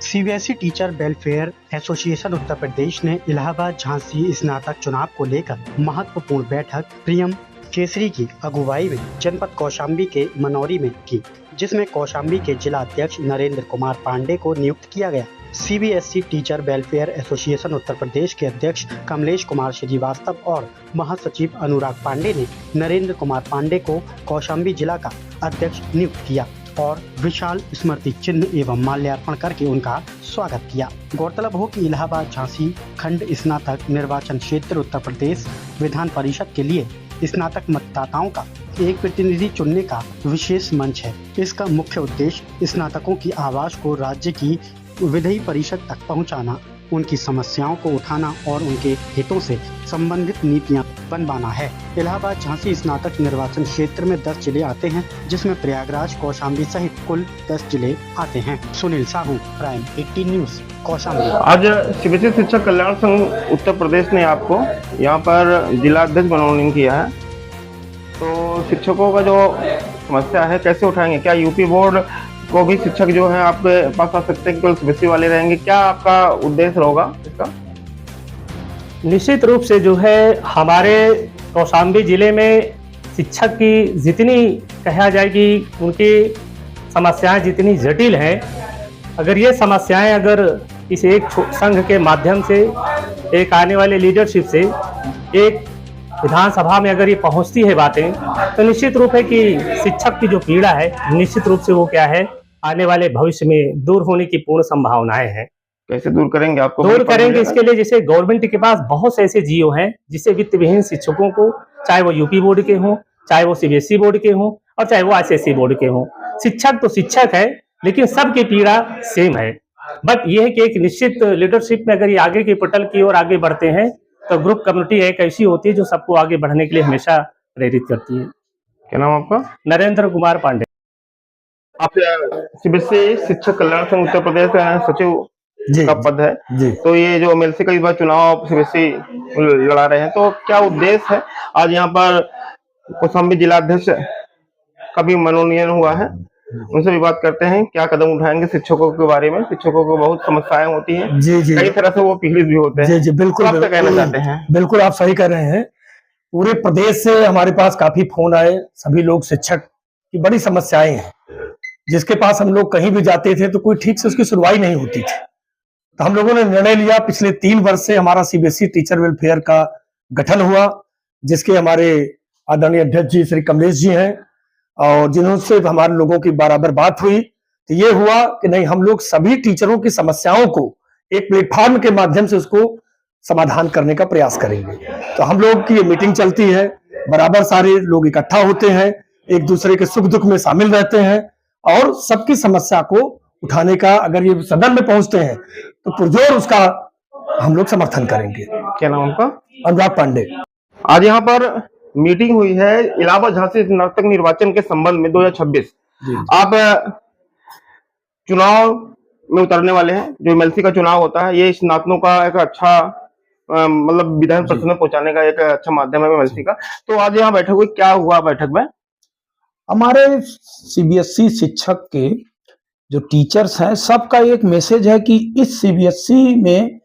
CBSE teacher welfare association Uttar Pradesh ने इलाहाबाद झांसी स्नातक चुनाव को लेकर महत्वपूर्ण बैठक पीएम केसरी की अगुवाई में जनपद कौशाम्बी के मनौरी में की, जिसमें कौशाम्बी के जिला अध्यक्ष नरेंद्र कुमार पांडे को नियुक्त किया गया। CBSE teacher welfare association Uttar Pradesh के अध्यक्ष कमलेश कुमार श्रीवास्तव और महासचिव अनुराग पांडे ने नरेंद्र कुमार पांडे को कौशाम्बी जिला का अध्यक्ष नियुक्त किया और विशाल स्मृति चिन्ह एवं माल्यार्पण करके उनका स्वागत किया। गौरतलब हो कि इलाहाबाद झांसी खंड स्नातक निर्वाचन क्षेत्र उत्तर प्रदेश विधान परिषद के लिए स्नातक मतदाताओं का एक प्रतिनिधि चुनने का विशेष मंच है। इसका मुख्य उद्देश्य स्नातकों की आवाज को राज्य की विधायी परिषद तक पहुंचाना, उनकी समस्याओं को उठाना और उनके हितों से संबंधित नीतियां बनवाना है। इलाहाबाद झांसी स्नातक निर्वाचन क्षेत्र में 10 जिले आते हैं, जिसमें प्रयागराज कौशाम्बी सहित कुल 10 जिले आते हैं। Sunil Sahu, prime 18 news, Kaushambi. आज सीबीएसई शिक्षक कल्याण संघ उत्तर प्रदेश ने आपको यहाँ पर जिला अध्यक्ष मनोनीत किया है, तो शिक्षकों का जो समस्या है कैसे उठाएंगे? क्या यूपी बोर्ड को भी शिक्षक जो है आपके पास आ सकते हैं, केवल सीबीएसई वाले रहेंगे? क्या आपका उद्देश्य होगा इसका? निश्चित रूप से जो है हमारे कौशाम्बी जिले में शिक्षक की जितनी कहा जाए कि उनकी समस्याएं जितनी जटिल हैं, अगर ये समस्याएं अगर इस एक संघ के माध्यम से, एक आने वाले लीडरशिप से, एक विधानसभा में अगर ये पहुंचती है बातें, तो निश्चित रूप है कि शिक्षक की जो पीड़ा है निश्चित रूप से वो क्या है आने वाले भविष्य में दूर होने की पूर्ण संभावनाएं हैं। कैसे दूर करेंगे? आपको दूर करेंगे इसके लिए जैसे गवर्नमेंट के पास बहुत से ऐसे जीओ हैं जिससे वित्त विहीन शिक्षकों को, चाहे वो यूपी बोर्ड के हों, चाहे वो सीबीएसई बोर्ड के हों और चाहे वो आईसीएसई बोर्ड के हों, शिक्षक तो शिक्षक है, लेकिन सबकी पीड़ा सेम है। बट ये है कि एक निश्चित लीडरशिप में अगर ये आगे की पटल की ओर आगे बढ़ते हैं तो ग्रुप कम्युनिटी एक ऐसी होती है जो सबको आगे बढ़ने के लिए हमेशा प्रेरित करती है। क्या नाम आपका? नरेंद्र कुमार पांडे। आप सीबीएसई शिक्षक कल्याण संघ उत्तर प्रदेश सचिव का पद है जी। तो ये जो एमएलसी का इस बार चुनाव सीबीएसई लड़ा रहे हैं, तो क्या उद्देश्य है? आज यहाँ पर कौशाम्बी जिला अध्यक्ष का भी मनोनयन हुआ है, उनसे भी बात करते हैं क्या कदम उठाएंगे शिक्षकों के बारे में। शिक्षकों को बहुत समस्याएं होती हैं जी जी, कई तरह से वो पीड़ित भी होते हैं जी। बिल्कुल, तो आप क्या कहना चाहते हैं? बिल्कुल आप सही कह रहे हैं। पूरे प्रदेश से हमारे पास काफी फोन आए, सभी लोग शिक्षक की बड़ी समस्याएं हैं, जिसके पास हम लोग कहीं भी जाते थे तो कोई ठीक से उसकी सुनवाई नहीं होती थी। तो हम लोगों ने निर्णय लिया, पिछले 3 वर्ष से हमारा सीबीएसई टीचर वेलफेयर का गठन हुआ, जिसके हमारे आदरणीय अध्यक्ष जी श्री कमलेश जी हैं और जिनसे हमारे लोगों की बराबर बात हुई। तो ये हुआ कि नहीं, हम लोग सभी टीचरों की समस्याओं को एक प्लेटफॉर्म के माध्यम से उसको समाधान करने का प्रयास करेंगे। तो हम लोग की ये मीटिंग चलती है, बराबर सारे लोग इकट्ठा होते हैं, एक दूसरे के सुख दुख में शामिल रहते हैं और सबकी समस्या को उठाने का, अगर ये सदन में पहुंचते हैं तो पुरजोर उसका हम लोग समर्थन करेंगे। क्या नाम आपका? अनुराग पांडे। आज यहाँ पर मीटिंग हुई है इलाहाबाद झांसी स्नातक निर्वाचन के संबंध में 2026। आप चुनाव में उतरने वाले हैं, जो एमएलसी का चुनाव होता है ये स्नातकों का एक अच्छा मतलब विधान परिषद में पहुंचाने का एक अच्छा माध्यम है एमएलसी का। तो आज यहाँ बैठक हुई, क्या हुआ बैठक में? हमारे सीबीएसई शिक्षक के जो टीचर्स हैं सबका एक मैसेज है कि इस सीबीएसई में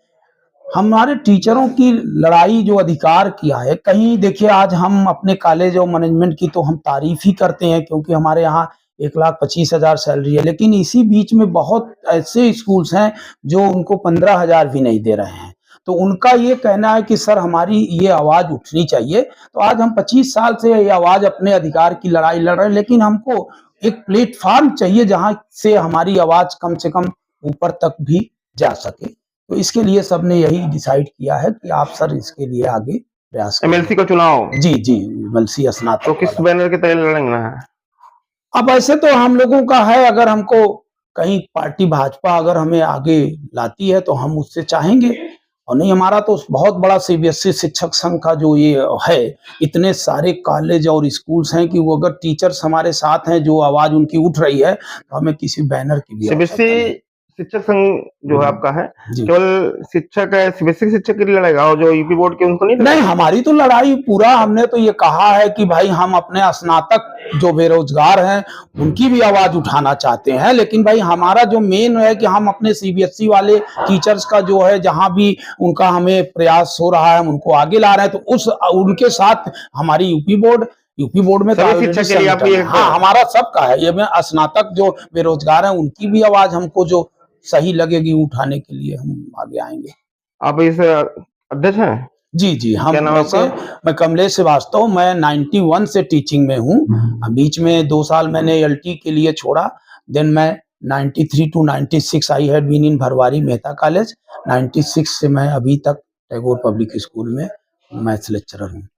हमारे टीचरों की लड़ाई जो अधिकार किया है, कहीं देखिए आज हम अपने कॉलेज और मैनेजमेंट की तो हम तारीफ ही करते हैं क्योंकि हमारे यहाँ 1,25,000 सैलरी है, लेकिन इसी बीच में बहुत ऐसे स्कूल्स हैं जो उनको 15,000 भी नहीं दे रहे हैं। तो उनका ये कहना है कि सर हमारी ये आवाज उठनी चाहिए। तो आज हम 25 साल से ये आवाज अपने अधिकार की लड़ाई लड़ रहे हैं, लेकिन हमको एक प्लेटफॉर्म चाहिए जहां से हमारी आवाज कम से कम ऊपर तक भी जा सके। तो इसके लिए सबने यही डिसाइड किया है कि आप सर इसके लिए आगे प्रयास करें। एमएलसी का चुनाव जी जी, एमएलसी स्नातक। तो किस बैनर के तले लड़ना है? अब ऐसे तो हम लोगों का है, अगर हमको कहीं पार्टी भाजपा अगर हमें आगे लाती है तो हम उससे चाहेंगे, और नहीं हमारा तो बहुत बड़ा सीबीएसई शिक्षक संघ का जो ये है, इतने सारे कॉलेज और स्कूल्स हैं कि वो अगर टीचर्स हमारे साथ हैं, जो आवाज उनकी उठ रही है, तो हमें किसी बैनर की भी सीबीएसई शिक्षक संघ जो है आपका है, जी। केवल शिक्षक सीबीएसई शिक्षक के लिए लड़ेगा और जो यूपी बोर्ड के उनको नहीं नहीं, हमारी तो लड़ाई पूरा, हमने तो ये कहा है कि भाई हम अपने स्नातक जो बेरोजगार हैं उनकी भी आवाज उठाना चाहते हैं, लेकिन भाई हमारा जो मेन है कि हम अपने सीबीएसई वाले टीचर्स का जो है जहां भी उनका हमें प्रयास हो रहा है हम उनको आगे ला रहे हैं, तो उनके साथ हमारी यूपी बोर्ड में तो शिक्षक के लिए आप ये हाँ हमारा सबका है, ये में स्नातक जो बेरोजगार हैं उनकी भी आवाज हमको जो सही लगेगी उठाने के लिए हम आगे आएंगे। आप इस अध्यक्ष हैं? जी हम क्या नाम वैसे मैं कमलेश श्रीवास्तव, मैं 91 से टीचिंग में हूँ। बीच में 2 साल मैंने एलटी के लिए छोड़ा, देन मैं 93 to 96 I had been in Bharwari Mehta college, 96 से मैं अभी तक टैगोर पब्लिक स्कूल में मैथ्स लेक्चरर हूँ।